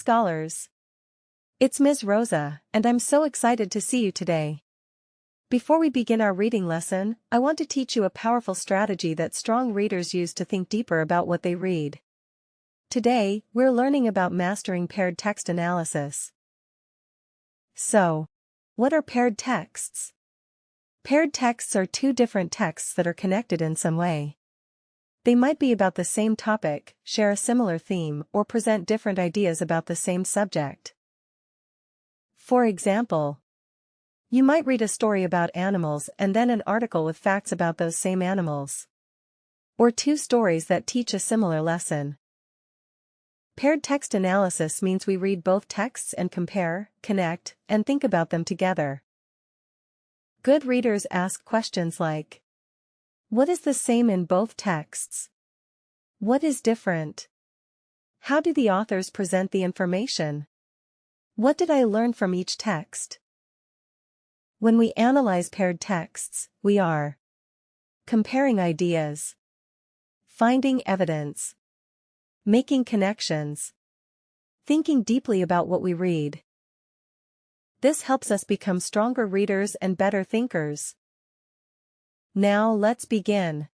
scholars. It's Ms. Rosa, and I'm so excited to see you today. Before we begin our reading lesson, I want to teach you a powerful strategy that strong readers use to think deeper about what they read. Today, we're learning about mastering paired text analysis. So, what are paired texts? Paired texts are two different texts that are connected in some way. They might be about the same topic, share a similar theme, or present different ideas about the same subject. For example, you might read a story about animals and then an article with facts about those same animals. Or two stories that teach a similar lesson. Paired text analysis means we read both texts and compare, connect, and think about them together. Good readers ask questions like, what is the same in both texts? What is different? How do the authors present the information? What did I learn from each text? When we analyze paired texts, we are comparing ideas, finding evidence, making connections, thinking deeply about what we read. This helps us become stronger readers and better thinkers. Now let's begin.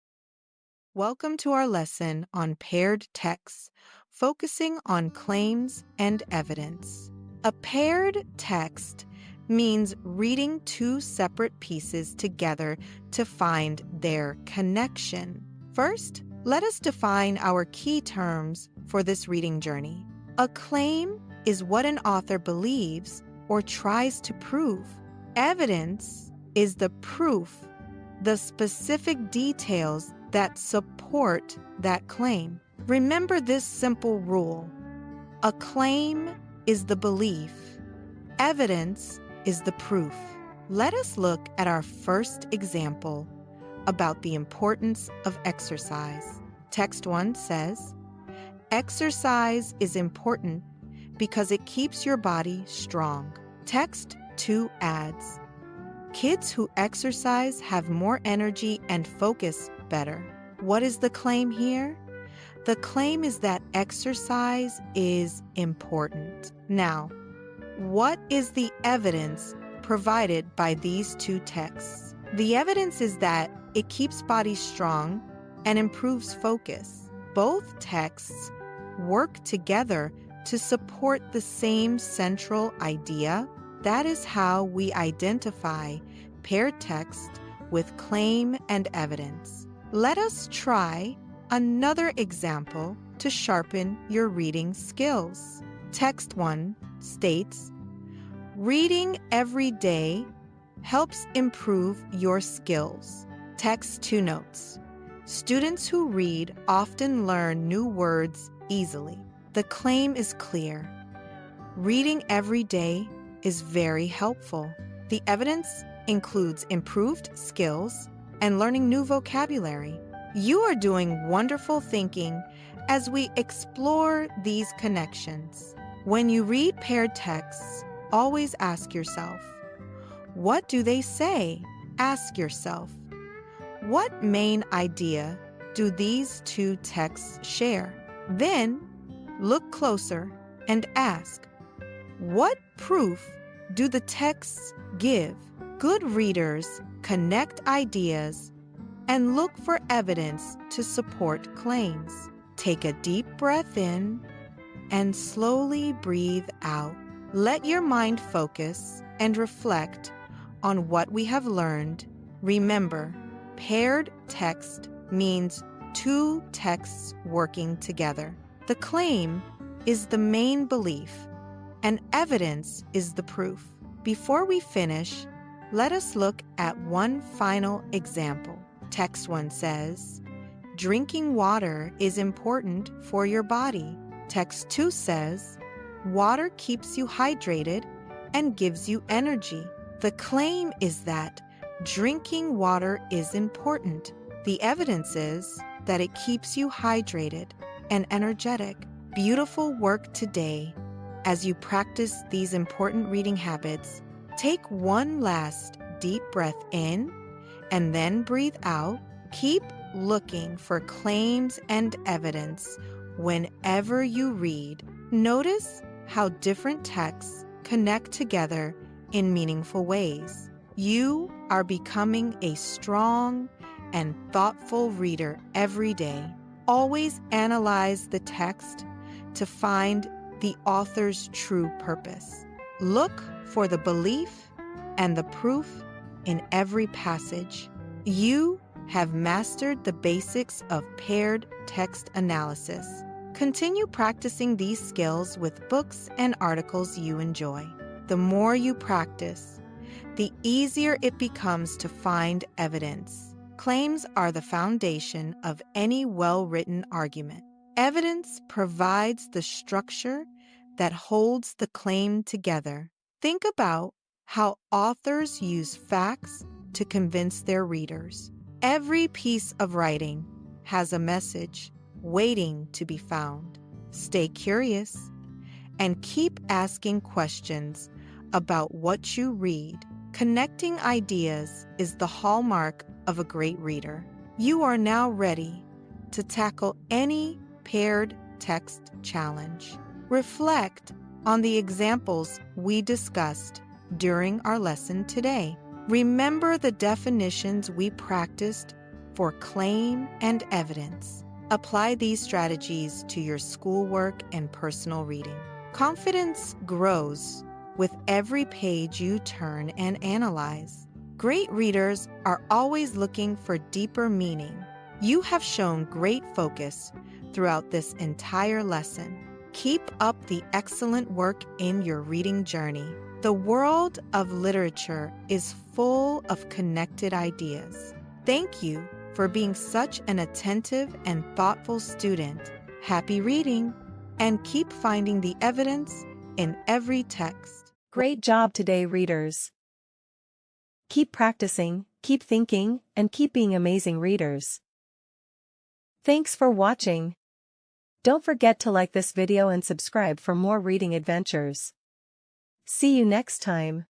Welcome to our lesson on paired texts, focusing on claims and evidence. A paired text means reading two separate pieces together to find their connection. First, let us define our key terms for this reading journey. A claim is what an author believes or tries to prove. Evidence is the proof, the specific details that support that claim. Remember this simple rule. A claim is the belief. Evidence is the proof. Let us look at our first example about the importance of exercise. Text 1 says, exercise is important because it keeps your body strong. Text 2 adds, kids who exercise have more energy and focus better. What is the claim here? The claim is that exercise is important. Now, what is the evidence provided by these two texts? The evidence is that it keeps bodies strong and improves focus. Both texts work together to support the same central idea. That is how we identify paired text with claim and evidence. Let us try another example to sharpen your reading skills. Text 1 states, reading every day helps improve your skills. Text 2 notes, students who read often learn new words easily. The claim is clear. Reading every day is very helpful. The evidence includes improved skills and learning new vocabulary. You are doing wonderful thinking as we explore these connections. When you read paired texts, always ask yourself, what do they say? Ask yourself, what main idea do these two texts share? Then, look closer and ask, what proof do the texts give? Good readers connect ideas and look for evidence to support claims. Take a deep breath in and slowly breathe out. Let your mind focus and reflect on what we have learned. Remember, paired text means two texts working together. The claim is the main belief, and evidence is the proof. Before we finish, let us look at one final example. Text 1 says, drinking water is important for your body. Text 2 says, water keeps you hydrated and gives you energy. The claim is that drinking water is important. The evidence is that it keeps you hydrated and energetic. Beautiful work today. As you practice these important reading habits, take one last deep breath in and then breathe out. Keep looking for claims and evidence whenever you read. Notice how different texts connect together in meaningful ways. You are becoming a strong and thoughtful reader every day. Always analyze the text to find the author's true purpose. Look for the belief and the proof in every passage. You have mastered the basics of paired text analysis. Continue practicing these skills with books and articles you enjoy. The more you practice, the easier it becomes to find evidence. Claims are the foundation of any well-written argument. Evidence provides the structure that holds the claim together. Think about how authors use facts to convince their readers. Every piece of writing has a message waiting to be found. Stay curious and keep asking questions about what you read. Connecting ideas is the hallmark of a great reader. You are now ready to tackle any paired text challenge. Reflect on the examples we discussed during our lesson today. Remember the definitions we practiced for claim and evidence. Apply these strategies to your schoolwork and personal reading. Confidence grows with every page you turn and analyze. Great readers are always looking for deeper meaning. You have shown great focus throughout this entire lesson. Keep up the excellent work in your reading journey. The world of literature is full of connected ideas. Thank you for being such an attentive and thoughtful student. Happy reading, and keep finding the evidence in every text. Great job today, readers. Keep practicing, keep thinking, and keep being amazing readers. Thanks for watching. Don't forget to like this video and subscribe for more reading adventures. See you next time.